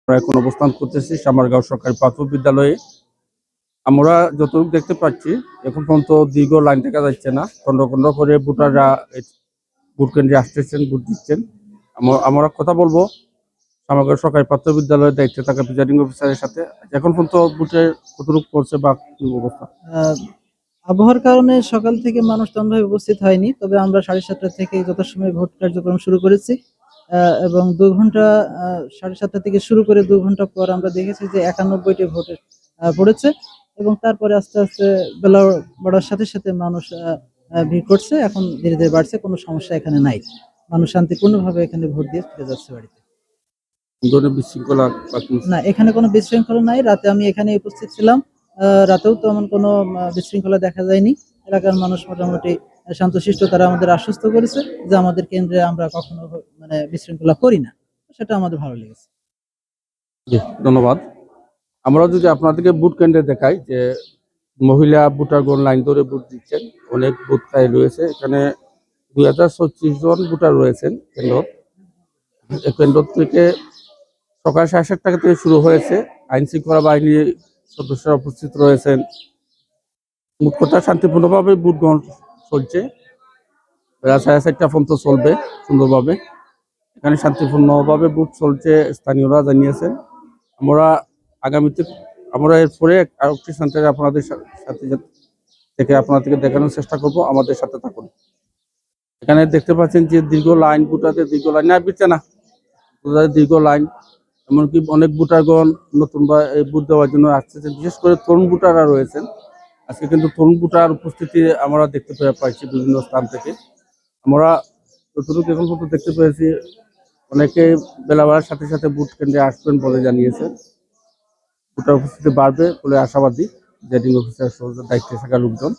আমরা এখন অবস্থান করতেছি সামারগাঁও সরকারি প্রাথমিক বিদ্যালয়ে। আমরা যতটুকু দেখতে পাচ্ছি এখন পর্যন্ত দীর্ঘ লাইন দেখা যাচ্ছে না। খন্ড খন্ড করে ভোটাররা ভোট কেন্দ্রে আসতেছেন, ভোট দিচ্ছেন। আমরা কথা বলবো সামারগাঁও সরকারি প্রাথমিক বিদ্যালয়ের দায়িত্বে থাকা প্রিজাইডিং অফিসারের সাথে। এখন পর্যন্ত ভোটের কতটুকু পড়ছে বা কি অবস্থা? আবহাওয়ার কারণে সকাল থেকে মানুষ তেমনভাবে উপস্থিত হয়নি, তবে আমরা 7:30 থেকে যথাসময়ে ভোট কার্যক্রম শুরু করেছি এবং 2 ঘন্টা 7:30 থেকে শুরু করে 2 ঘন্টা পর আমরা দেখেছি যে 91টি ভোট পড়েছে এবং তারপরে আস্তে আস্তে বেলা বাড়ার সাথে সাথে মানুষ ভিড় করছে। এখন ধীরে ধীরে বাড়ছে, কোনো সমস্যা এখানে নাই। মানুষ শান্তিপূর্ণভাবে এখানে ভোট দিয়ে ফিরে যাচ্ছে বাড়িতে। বিশৃঙ্খলা না, এখানে কোনো বিশৃঙ্খলা নাই। রাতে আমি এখানে উপস্থিত ছিলাম। রাতেও তেমন কোনো বিশৃঙ্খলা দেখা যায়নি। এলাকার মানুষ মোটামুটি শান্তশিষ্ট, তারা আমাদের আশ্বস্ত করেছে যে আমাদের কেন্দ্রে আমরা কখনো মানে বিশৃঙ্খলা করি না। সেটা আমাদের ভালো লেগেছে। ধন্যবাদ। আমরা যদি আপনাদেরকে ভোট কেন্দ্রে দেখাই যে মহিলা ভোটারগণ লাইন ধরে ভোট দিচ্ছেন, অনেক ভোট খাই রয়েছে। এখানে 2036 জন ভোটার রয়েছেন কেন্দ্র। এই কেন্দ্র থেকে সকাল 7:30 থেকে শুরু হয়েছে। আইন শৃঙ্খলা বাহিনীর সদস্যরা উপস্থিত রয়েছেন। মোট কথা শান্তিপূর্ণভাবে ভোট গ্রহণ চলছে। বেলা 4:30 পর্যন্ত চলবে সুন্দরভাবে। এখানে শান্তিপূর্ণভাবে ভোট চলছে স্থানীয়রা জানিয়েছেন। আমরা এরপরে আরেকটি সেন্টারে আপনাদের সাথে থেকে আপনাদেরকে দেখানোর চেষ্টা করব। আমাদের সাথে থাকুন। এখানে দেখতে পাচ্ছেন যে দীর্ঘ লাইন, ভোটারদের দীর্ঘ লাইন না বিচ্ছে না দীর্ঘ লাইন। এমনকি অনেক ভোটারগণ নতুন বা এই ভোট দেওয়ার জন্য আসতেছেন, বিশেষ করে তরুণ ভোটাররা রয়েছেন। আজকে কিন্তু তরুণ ভোটার উপস্থিতি আমরা দেখতে পাচ্ছি বিভিন্ন স্থান থেকে। আমরা যতটুকু এখন পর্যন্ত দেখতে পেয়েছি, অনেকে বেলা বাড়ার সাথে সাথে ভোট কেন্দ্রে আসবেন বলে জানিয়েছেন। ভোটার উপস্থিতি বাড়বে বলে আশাবাদী প্রিজাইডিং অফিসার দায়িত্বে থাকা লোকজন।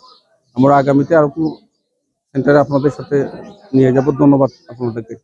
আমরা আগামীতে আরো সেন্টারে আপনাদের সাথে নিয়ে যাব। ধন্যবাদ আপনাদেরকে।